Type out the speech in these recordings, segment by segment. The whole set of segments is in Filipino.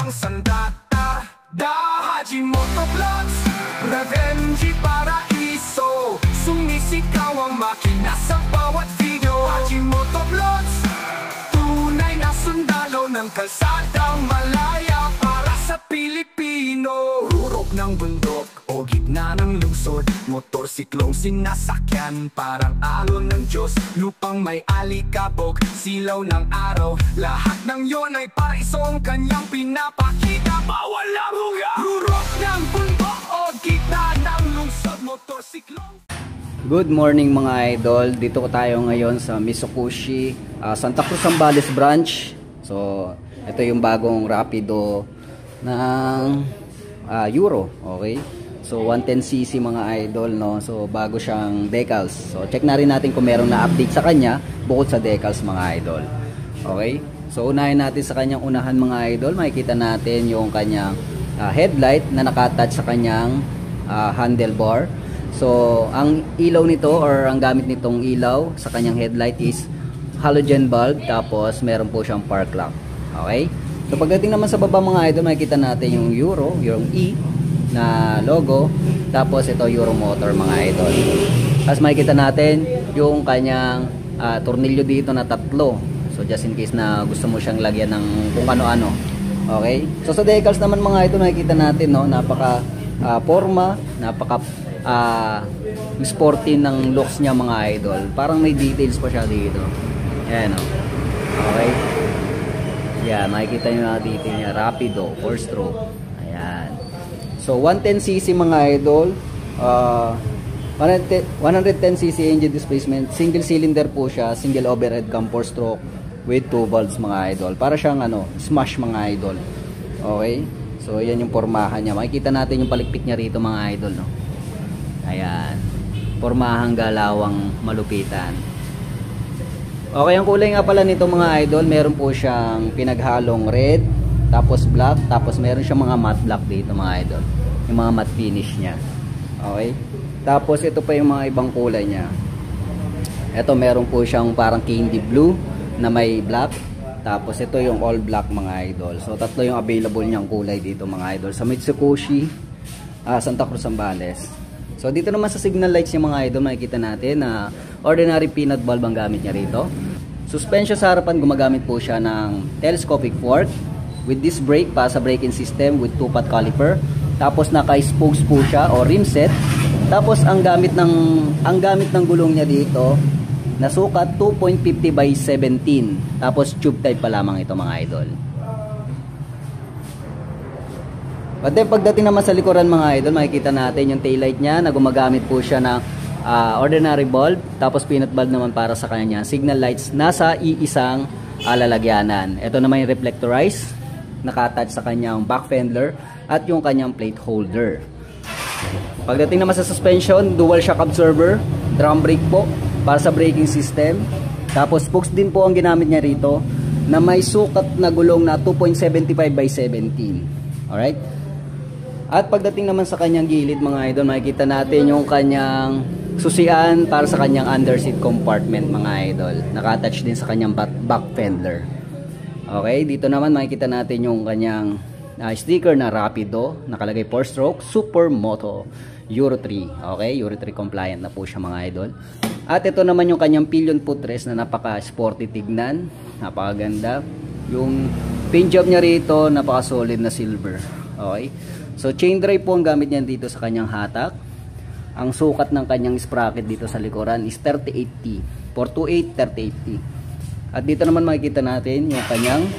ang sandata Haji Motovlogs, Revenge Paraiso. Sumisigaw ang makina sa bawat video. Haji Motovlogs, tunay na sundalo ng kalsadang malaya para sa Pilipino. Hurog ng bundok o gitna ng lungsod, motorsiklong sinasakyan parang alon ng Diyos. Lupang may alikabok, silaw ng araw, lahat ng yon ay paraiso ang kanyang pinapakita. Bawal ang huga, hurog ng bundok o gitna ng lungsod, motorsiklong. Good morning mga idol, dito tayo ngayon sa Mitsukoshi, Santa Cruz Zambales branch. So ito yung bagong Rapido ng Euro, okay? So 110cc mga idol, no? So bago siyang decals. So check na rin natin kung meron na update sa kanya bukod sa decals mga idol. Okay? So unahin natin sa kanyang unahan mga idol, makikita natin yung kanyang headlight na naka-attach sa kanyang handlebar. So ang ilaw nito or ang gamit nitong ilaw sa kanyang headlight is halogen bulb, tapos meron po siyang park lamp. Okay? So pagdating naman sa baba mga idol, makikita natin yung Euro, yung E na logo, tapos ito Euro motor mga idol. Tapos makikita natin yung kanyang tornilyo dito na tatlo. So just in case na gusto mo siyang lagyan ng kung ano-ano. Okay? So sa decals naman mga idol, makikita natin, no, napaka forma, napaka sporty ng looks niya mga idol. Parang may details pa siya dito. Ayan, no. Okay? Yan, makikita nyo na dito niya, Rapido 4-stroke. Ayan. So 110cc mga idol, 110cc engine displacement, single cylinder po siya, single overhead cam 4-stroke with 2 valves mga idol. Para siyang smash mga idol. Okay? So yan yung pormahan niya. Makikita natin yung palikpik niya rito mga idol, no. Ayan. Pormahang galawang malupitan. Okay, ang kulay nga pala nito mga idol, meron po siyang pinaghalong red, tapos black, tapos meron siyang mga matte black dito mga idol. Yung mga matte finish niya. Okay? Tapos ito pa yung mga ibang kulay niya. Ito meron po siyang parang candy blue na may black. Tapos ito yung all black mga idol. So tatlo yung available niyang kulay dito mga idol sa Mitsukoshi Santa Cruz Zambales. So dito naman sa signal lights niya mga idol, makikita natin na ordinary peanut bulb ang gamit niya rito. Suspension sa harapan, gumagamit po siya ng telescopic fork with disc brake para sa braking system with 2-pot caliper. Tapos naka-spokes po siya o rim set. Tapos ang gamit ng gulong niya dito na sukat 2.50 by 17. Tapos tube type pa lamang ito mga idol. But then pagdating naman sa likuran mga idol, makikita natin yung taillight niya na gumagamit po siya ng ordinary bulb, tapos peanut bulb naman para sa kanya signal lights nasa iisang lalagyanan. Ito naman yung reflectorized, naka-attach sa kanyang back fender at yung kanyang plate holder. Pagdating naman sa suspension, dual shock absorber, drum brake po para sa braking system. Tapos spokes din po ang ginamit niya rito na may sukat na gulong na 2.75 by 17. Alright? At pagdating naman sa kanyang gilid mga idol, makikita natin yung kanyang susian para sa kanyang underseat compartment mga idol. Naka-attach din sa kanyang back fender. Okay, dito naman makikita natin yung kanyang sticker na Rapido, nakalagay 4-stroke, Supermoto Euro 3. Okay, Euro 3 compliant na po siya mga idol. At ito naman yung kanyang pillion footrest na napaka-sporty tignan, napakaganda. Yung paint job niya rito, napaka-solid na silver. Okay. So chain drive po ang gamit niya dito sa kanyang hatak. Ang sukat ng kanyang sprocket dito sa likuran is 38T. 428 38T. At dito naman makikita natin yung kanyang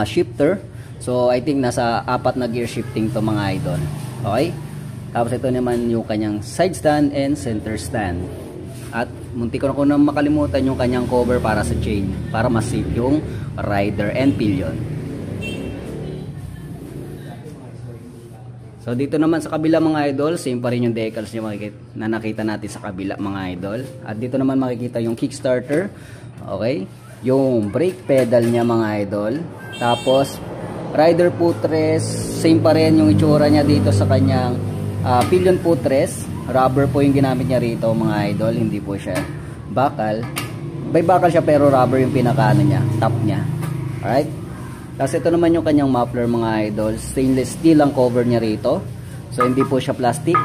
shifter. So I think nasa 4 na gear shifting to mga idol. Okay? Tapos ito naman yung kanyang side stand and center stand. At munti ko na makalimutan yung kanyang cover para sa chain, para mas safe yung rider and pillion. So dito naman sa kabila mga idol, same pa rin yung decals na nakita natin sa kabila mga idol. At dito naman makikita yung kickstarter. Okay? Yung brake pedal niya mga idol. Tapos rider footrest, same pa rin yung itsura niya dito sa kanyang pillion footrest. Rubber po yung ginamit niya rito mga idol, hindi po siya bakal. May bakal siya pero rubber yung pinakaano niya, top niya. Alright? Tapos ito naman yung kanyang muffler mga idol. Stainless steel ang cover niya rito. So hindi po siya plastic.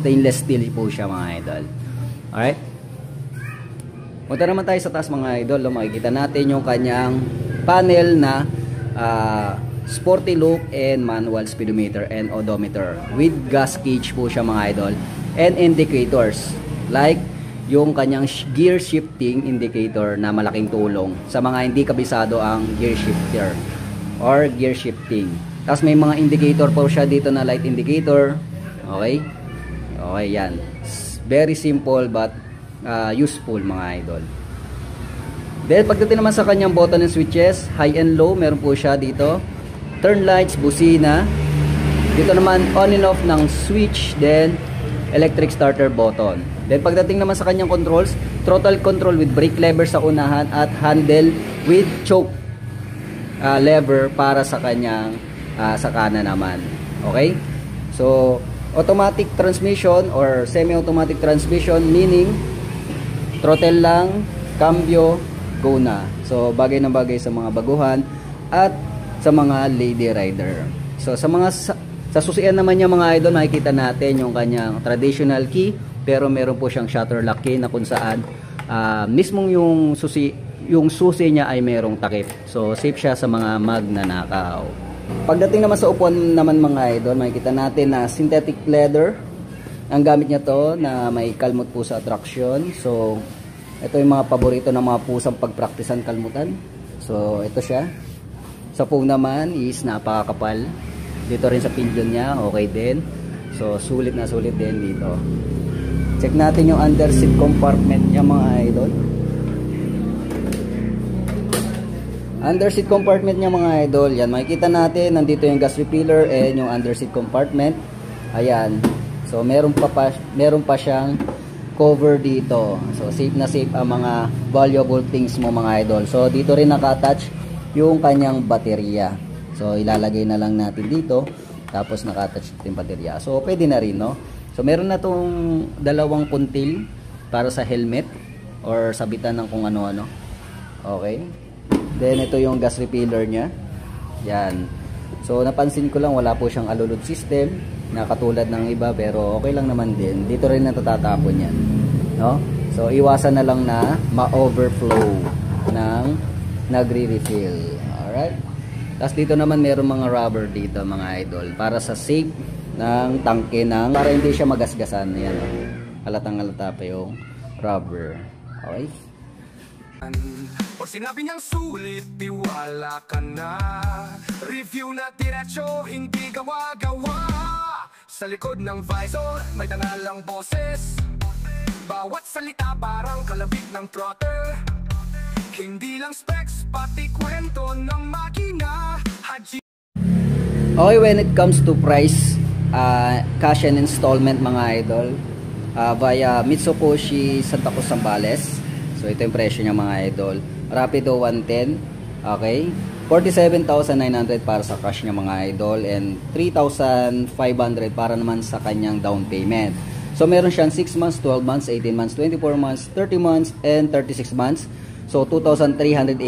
Stainless steel po siya mga idol. Alright. Punta naman tayo sa taas mga idol. Makikita natin yung kanyang panel na sporty look and manual speedometer and odometer. With gas gauge po siya mga idol. And indicators. Like yung kanyang gear shifting indicator na malaking tulong sa mga hindi kabisado ang gear shifter or gear shifting. Tapos may mga indicator po siya dito na light indicator. Okay? Okay, yan. Very simple but useful mga idol. Then pagdating naman sa kanyang button and switches, high and low, meron po siya dito. Turn lights, busina. Dito naman on and off ng switch, then electric starter button. Then pagdating naman sa kanyang controls, throttle control with brake lever sa unahan at handle with choke lever para sa kanyang sa kanan naman. Okay? So, automatic transmission or semi-automatic transmission, meaning throttle lang, cambio, go na. So, bagay na bagay sa mga baguhan at sa mga lady rider. So, sa susian naman niya mga idol, makikita natin yung kanyang traditional key, pero meron po siyang shutter lock key na kung saan mismong yung susi niya ay merong takip. So safe siya sa mga magnanakaw. Pagdating naman sa upuan naman mga idol, makikita natin na synthetic leather. Ang gamit niya to na may kalmot po sa traction. So ito yung mga paborito ng mga pusang pagpraktisan kalmutan. So ito siya. Sa foam naman is napakakapal. Dito rin sa pinion niya, okay din. So sulit na sulit din dito. Check natin yung under seat compartment niya mga idol. Under seat compartment niya mga idol, yan makikita natin, nandito yung gas refiller and yung under seat compartment. Ayan. So meron pa siyang cover dito. So safe na safe ang mga valuable things mo mga idol. So dito rin naka-attach yung kanyang baterya. So ilalagay na lang natin dito, tapos naka-attach yung baterya. So pwede na rin, no? So meron na tong dalawang puntil para sa helmet or sabitan ng kung ano-ano. Okay. Then ito yung gas refiller niya. Yan. So napansin ko lang wala po siyang alulod system na katulad ng iba, pero okay lang naman din. Dito rin natatatapon yan. No? So iwasan na lang na ma-overflow ng nagre-refill. Alright. Tapos dito naman meron mga rubber dito mga idol para sa safe ng tangke ng para hindi siya magasgasan. Ayan, halatang halata pa yung rubber. Okay. Pag sinabi niyang sulit, tiwala ka na. Review na diretso, hindi gawa-gawa. Sa likod ng visor, may tanalang boses. Bawat salita parang kalabit ng throttle. Hindi lang specs, pati kwento ng makina. Okay, when it comes to price, cash and installment mga idol, via Mitsubishi Santa Cruz Zambales. So ito yung presyo niya mga idol. Rapido 110, okay, 47,900 para sa cash niya mga idol, and 3,500 para naman sa kanyang down payment. So meron siyang 6 months, 12 months, 18 months, 24 months, 30 months, and 36 months. So 2,387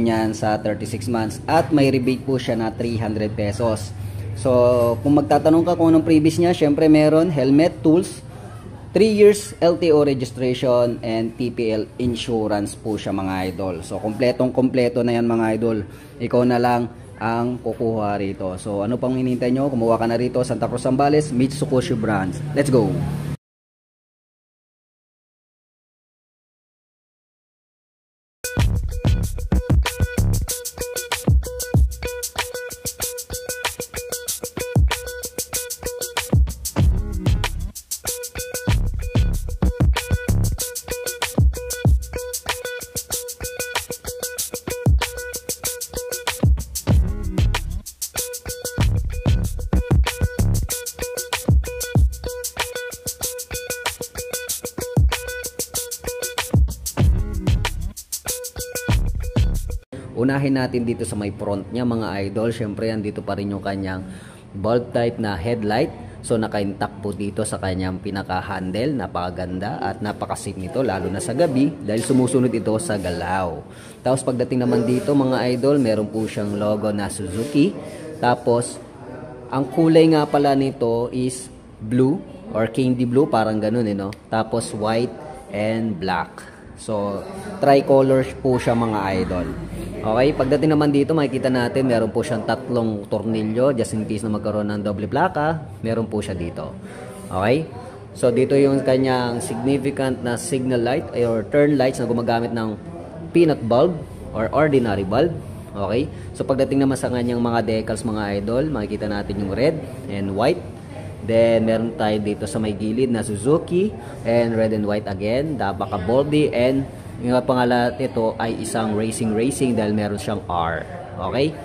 yan sa 36 months, at may rebate po siya na 300 pesos. So kung magtatanong ka kung anong previous niya, syempre meron helmet, tools, 3 years LTO registration, and TPL insurance po siya mga idol. So kompletong-kompleto na yan mga idol. Ikaw na lang ang kukuha rito. So ano pang hinihintay nyo? Kumuha ka na rito, Santa Cruz Zambales, Mitsubishi brands. Let's go! Unahin natin dito sa may front niya mga idol. Syempre andito pa rin yung kanyang bulb type na headlight. So naka-intact po dito sa kanyang pinaka-handle, napakaganda at napaka-safe nito lalo na sa gabi dahil sumusunod ito sa galaw. Tapos pagdating naman dito mga idol, meron po siyang logo na Suzuki. Tapos ang kulay nga pala nito is blue or candy blue, parang ganun no. Tapos white and black. So tricolor po siya mga idol. Okay, pagdating naman dito makikita natin meron po siyang tatlong tornilyo just in case na magkaroon ng doble plaka, meron po siya dito. Okay? So dito yung kanyang significant na signal light or turn lights na gumagamit ng peanut bulb or ordinary bulb. Okay? So pagdating naman sa kanyang mga decals mga idol, makikita natin yung red and white. Then meron tayo dito sa may gilid na Suzuki and red and white again, napaka-boldy, and yung pangalan nito ay isang racing dahil meron siyang R. Okay?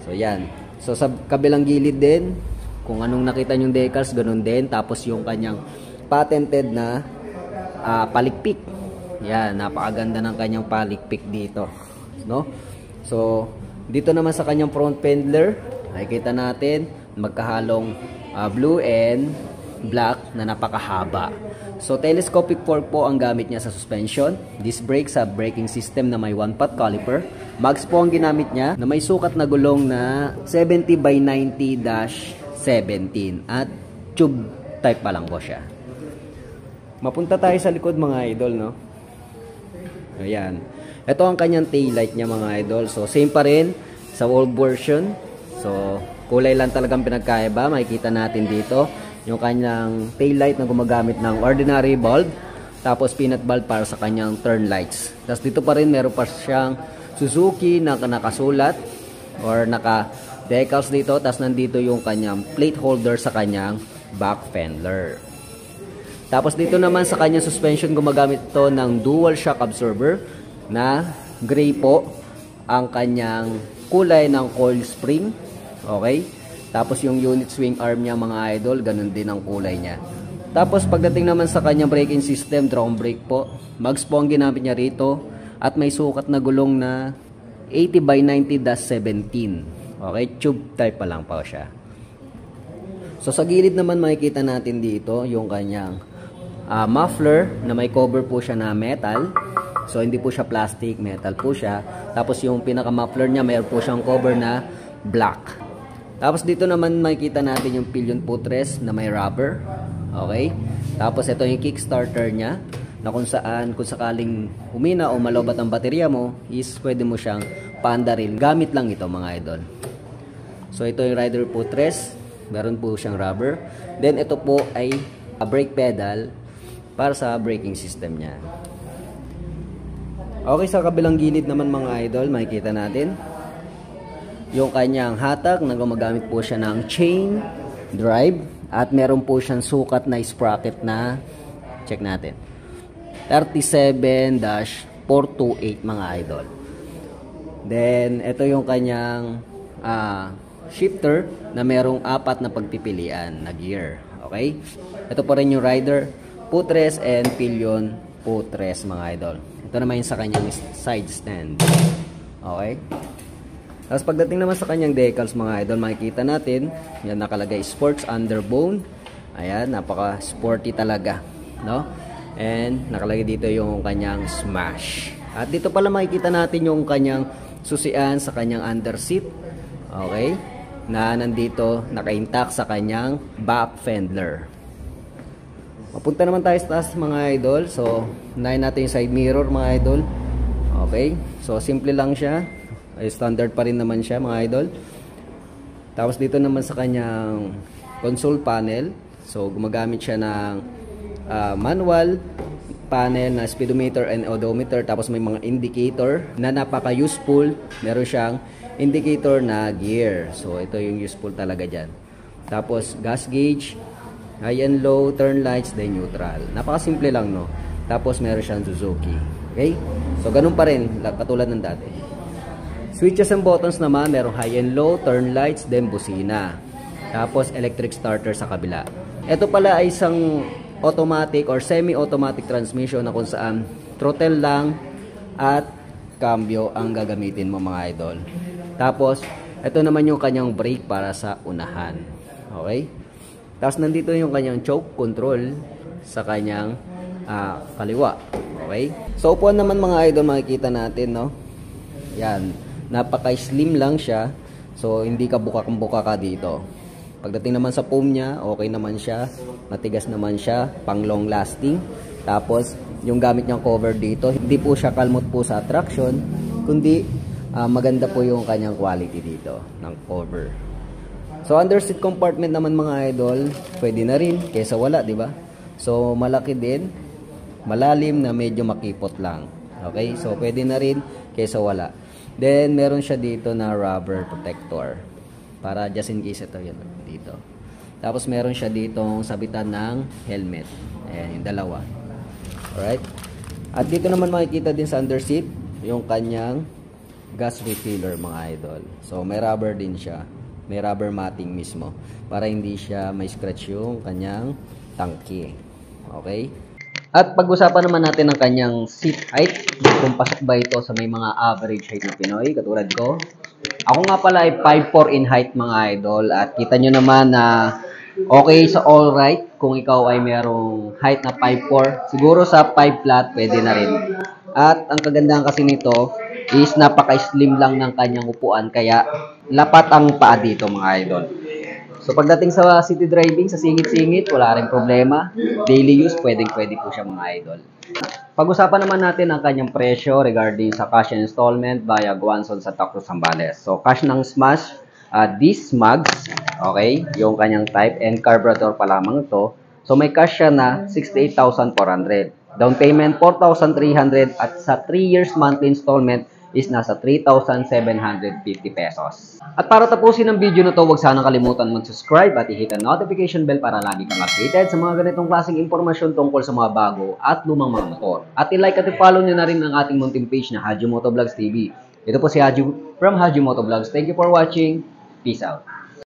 So yan. So sa kabilang gilid din, kung anong nakita yung decals, ganun din. Tapos yung kanyang patented na palikpik. Yan, napakaganda ng kanyang palikpik dito. No? So dito naman sa kanyang front fender, nakikita natin magkahalong blue and black na napakahaba. So telescopic fork po ang gamit niya sa suspension. Disc brakes sa braking system na may 1-pot caliper. Mags po ang ginamit niya na may sukat na gulong na 70/90-17 at tube type pa lang po siya. Mapunta tayo sa likod mga idol, no? Ayan. Ito ang kanyang tail light niya mga idol. So same pa rin sa old version. So kulay lang talagang pinagkaiba. Makikita natin dito yung kanyang tail light na gumagamit ng ordinary bulb, tapos peanut bulb para sa kanyang turn lights. Tapos dito pa rin meron pa siyang Suzuki na nakasulat or naka decals dito. Tapos nandito yung kanyang plate holder sa kanyang back fender. Tapos dito naman sa kanyang suspension, gumagamit ito ng dual shock absorber na gray po ang kanyang kulay ng coil spring. Okay? Tapos yung unit swing arm niya mga idol, ganun din ang kulay niya. Tapos pagdating naman sa kanyang braking system, drum brake po. Mags po ang ginamit niya rito at may sukat na gulong na 80/90-17. Okay, tube type pa lang po siya. So sa gilid naman makikita natin dito yung kanyang muffler na may cover po siya na metal. So hindi po siya plastic, metal po siya. Tapos yung pinaka muffler niya mayroon po siyang cover na black. Tapos dito naman makikita natin yung pillion footrest na may rubber. Okay? Tapos ito yung kickstarter niya na kung sakaling humina o malobat ang baterya mo is pwede mo siyang paandarin. Gamit lang ito mga idol. So ito yung rider footrest. Meron po siyang rubber. Then ito po ay brake pedal para sa braking system niya. Okay, sa kabilang gilid naman mga idol, makikita natin yung kanyang hatak na gumagamit po siya ng chain drive at meron po siyang sukat na sprocket na, check natin, 37-428 mga idol. Then ito yung kanyang shifter na merong 4 na pagpipilian na gear. Okay? Ito po rin yung rider footrest and pillion footrest mga idol. Ito naman yung sa kanyang side stand. Okay? Tapos pagdating naman sa kanyang decals mga idol, makikita natin, yan nakalagay sports underbone. Ayan, napaka sporty talaga, no? And nakalagay dito yung kanyang smash. At dito pala makikita natin yung kanyang susian sa kanyang underseat. Okay? Na nandito naka-intact sa kanyang back fender. Mapunta naman tayo sa taas mga idol. So, unahin natin yung side mirror mga idol. Okay? So, simple lang siya. Ay, standard pa rin naman siya mga idol. Tapos dito naman sa kanyang console panel, so gumagamit siya ng manual panel na speedometer and odometer. Tapos may mga indicator na napaka useful. Meron siyang indicator na gear, so ito yung useful talaga dyan. Tapos gas gauge, high and low, turn lights, then neutral. Napaka simple lang, no? Tapos meron siyang Suzuki. Okay, so ganun pa rin katulad ng dati. Switches and buttons naman, merong high and low, turn lights, then busina. Tapos electric starter sa kabila. Ito pala ay isang automatic or semi-automatic transmission na kung saan throttle lang at cambio ang gagamitin mo mga idol. Tapos ito naman yung kanyang brake para sa unahan. Okay? Tapos nandito yung kanyang choke control sa kanyang kaliwa. Okay? So upuan naman mga idol, makikita natin, no? Yan. Napaka-slim lang siya. So hindi ka bukak-bukaka dito. Pagdating naman sa foam niya, okay naman siya. Matigas naman siya, pang long lasting. Tapos yung gamit niyang cover dito, hindi po siya kalmot po sa traction, kundi maganda po yung kanyang quality dito ng cover. So under seat compartment naman mga idol, pwede na rin kaysa wala, di ba? So malaki din, malalim na medyo makipot lang. Okay? So pwede na rin kaysa wala. Then meron siya dito na rubber protector para just in case ito yun dito. Tapos meron siya ditong sabitan ng helmet. Ayan, yung dalawa. Alright? At dito naman makikita din sa under seat yung kanyang gas refiller mga idol. So may rubber din siya. May rubber matting mismo para hindi siya may scratch yung kanyang tangke. Okay? At pag-usapan naman natin ang kanyang seat height. Kung pasok ba ito sa may mga average height na Pinoy katulad ko. Ako nga pala ay 5'4" in height mga idol. At kita nyo naman na okay sa all right kung ikaw ay merong height na 5'4". Siguro sa 5 flat pwede na rin. At ang kagandahan kasi nito is napaka-slim lang ng kanyang upuan kaya lapat ang paa dito mga idol. So pagdating sa city driving, sa singit-singit, wala rin problema. Daily use, pwedeng-pwede po siya mga idol. Pag-usapan naman natin ang kanyang presyo regarding sa cash installment via Guanzon sa Taclo Zambales. So cash ng Smash, these mugs, okay, yung kanyang type and carburetor pa lamang ito. So may cash siya na 68,400. Down payment 4,300 at sa 3 years monthly installment is nasa 3,750 pesos. At para tapusin ang video na to, huwag sanang kalimutan mag-subscribe at i-hit ang notification bell para lagi kang updated sa mga ganitong klaseng impormasyon tungkol sa mga bago at lumang mga motor. At i-like at i-follow nyo na rin ang ating munting page na Haji Motovlogs TV. Ito po si Haji from Haji Motovlogs. Thank you for watching. Peace out.